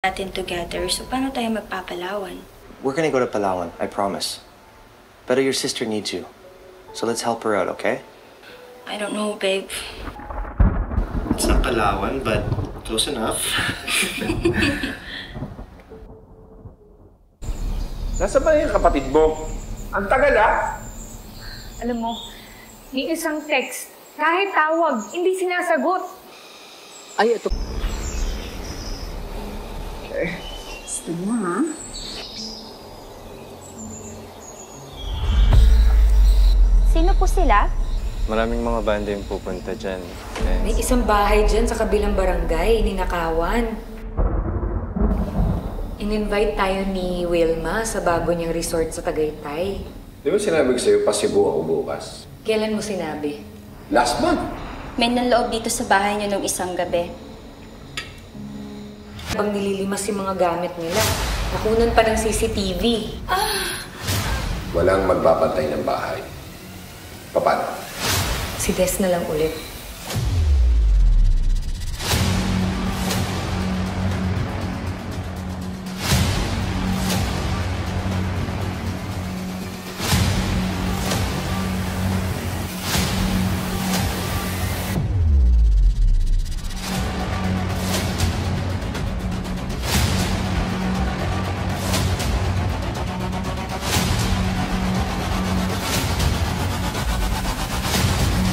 natin together, so paano tayo magpapalawan? We're gonna go to Palawan, I promise. But your sister needs you. So let's help her out, okay? I don't know, babe. It's not Palawan, but close enough. Nasa ba yung kapatid mo? Ang tagal Alam mo, may isang text, kahit tawag, hindi sinasagot. Ay, ito. Gusto mo, ha? Sino po sila? Maraming mga banda yung pupunta dyan. May isang bahay dyan sa kabilang barangay, ninakawan. In-invite tayo ni Wilma sa bago niyang resort sa Tagaytay. Di ba sinabi ko sa'yo, pasibo ako bukas? Kailan mo sinabi? Last month. May nanloob dito sa bahay niyo nung isang gabi. Pag nililimas yung mga gamit nila, nakunan pa ng CCTV. Walang magbabantay ng bahay. Paano? Si Des na lang ulit.